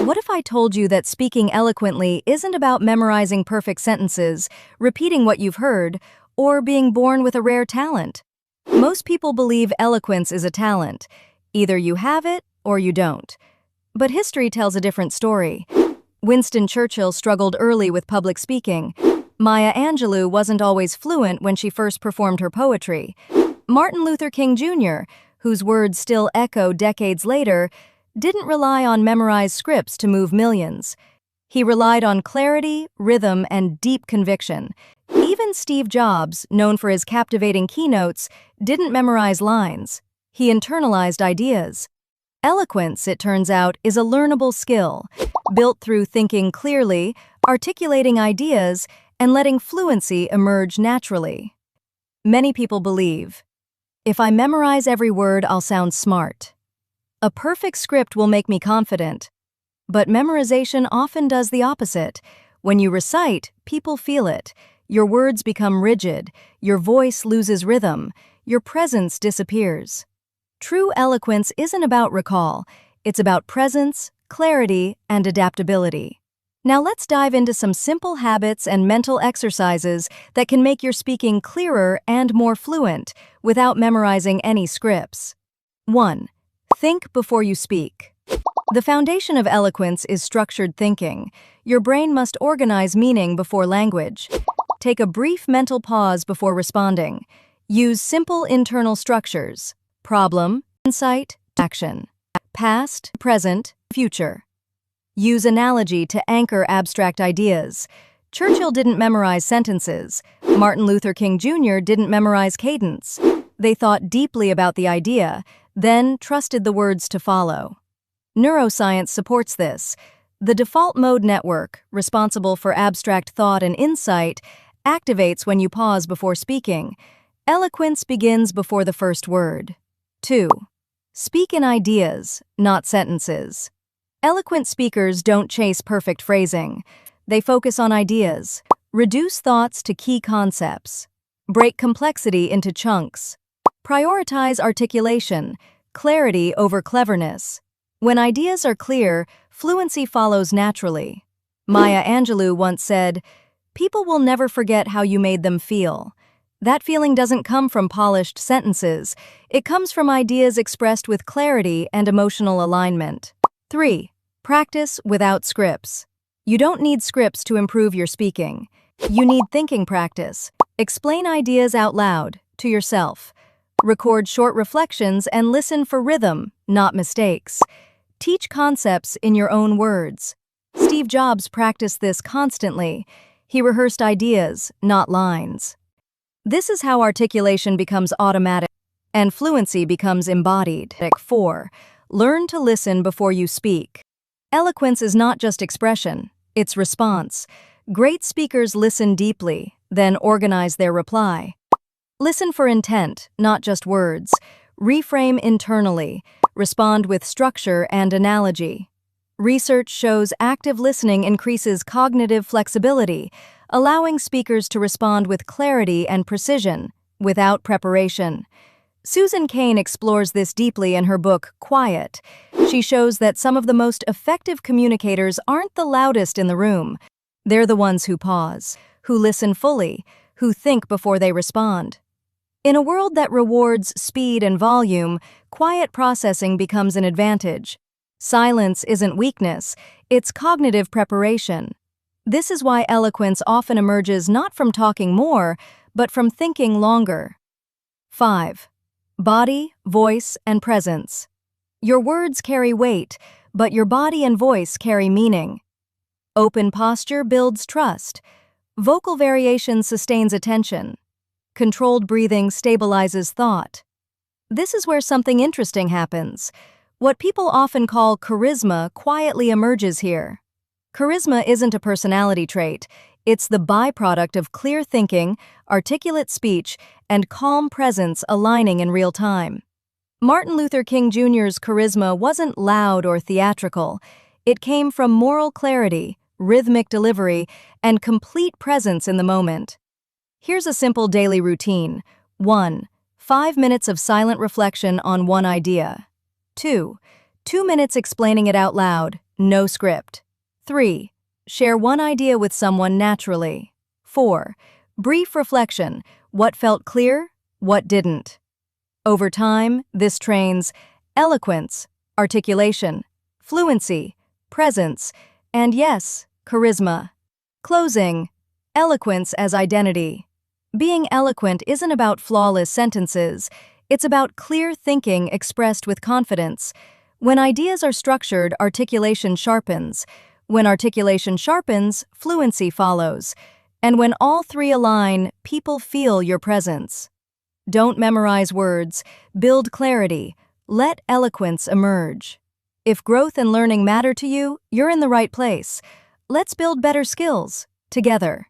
What if I told you that speaking eloquently isn't about memorizing perfect sentences, repeating what you've heard, or being born with a rare talent? Most people believe eloquence is a talent. Either you have it or you don't. But history tells a different story. Winston Churchill struggled early with public speaking. Maya Angelou wasn't always fluent when she first performed her poetry. Martin Luther King Jr., whose words still echo decades later, didn't rely on memorized scripts to move millions. He relied on clarity, rhythm, and deep conviction. Even Steve Jobs, known for his captivating keynotes, didn't memorize lines. He internalized ideas. Eloquence, it turns out, is a learnable skill, built through thinking clearly, articulating ideas, and letting fluency emerge naturally. Many people believe, if I memorize every word, I'll sound smart. A perfect script will make me confident. But memorization often does the opposite. When you recite, people feel it. Your words become rigid, your voice loses rhythm, your presence disappears. True eloquence isn't about recall, it's about presence, clarity, and adaptability. Now let's dive into some simple habits and mental exercises that can make your speaking clearer and more fluent without memorizing any scripts. 1. Think before you speak. The foundation of eloquence is structured thinking. Your brain must organize meaning before language. Take a brief mental pause before responding. Use simple internal structures: problem, insight, action, past, present, future. Use analogy to anchor abstract ideas. Churchill didn't memorize sentences. Martin Luther King Jr. didn't memorize cadence. They thought deeply about the idea, then trusted the words to follow. Neuroscience supports this. The default mode network, responsible for abstract thought and insight, activates when you pause before speaking. Eloquence begins before the first word. 2. Speak in ideas, not sentences. Eloquent speakers don't chase perfect phrasing. They focus on ideas. Reduce thoughts to key concepts. Break complexity into chunks. Prioritize articulation, clarity over cleverness. When ideas are clear, fluency follows naturally. Maya Angelou once said, "People will never forget how you made them feel." That feeling doesn't come from polished sentences. It comes from ideas expressed with clarity and emotional alignment. 3. Practice without scripts. You don't need scripts to improve your speaking. You need thinking practice. Explain ideas out loud, to yourself. Record short reflections and listen for rhythm, not mistakes. Teach concepts in your own words. Steve Jobs practiced this constantly. He rehearsed ideas, not lines. This is how articulation becomes automatic and fluency becomes embodied. 4. Learn to listen before you speak. Eloquence is not just expression, it's response. Great speakers listen deeply, then organize their reply. Listen for intent, not just words. Reframe internally. Respond with structure and analogy. Research shows active listening increases cognitive flexibility, allowing speakers to respond with clarity and precision, without preparation. Susan Cain explores this deeply in her book, Quiet. She shows that some of the most effective communicators aren't the loudest in the room. They're the ones who pause, who listen fully, who think before they respond. In a world that rewards speed and volume, quiet processing becomes an advantage. Silence isn't weakness, it's cognitive preparation. This is why eloquence often emerges not from talking more, but from thinking longer. 5. Body, voice, and presence. Your words carry weight, but your body and voice carry meaning. Open posture builds trust. Vocal variation sustains attention. Controlled breathing stabilizes thought. This is where something interesting happens. What people often call charisma quietly emerges here. Charisma isn't a personality trait. It's the byproduct of clear thinking, articulate speech, and calm presence aligning in real time. Martin Luther King Jr.'s charisma wasn't loud or theatrical. It came from moral clarity, rhythmic delivery, and complete presence in the moment. Here's a simple daily routine. 1. 5 minutes of silent reflection on one idea. 2. 2 minutes explaining it out loud, No script. 3. Share one idea with someone naturally. 4. Brief reflection. What felt clear? What didn't? Over time, this trains eloquence, articulation, fluency, presence, and yes, charisma. Closing. Eloquence as identity. Being eloquent isn't about flawless sentences. It's about clear thinking expressed with confidence. When ideas are structured, articulation sharpens. When articulation sharpens, fluency follows. And when all three align, people feel your presence. Don't memorize words. Build clarity. Let eloquence emerge. If growth and learning matter to you, you're in the right place. Let's build better skills together.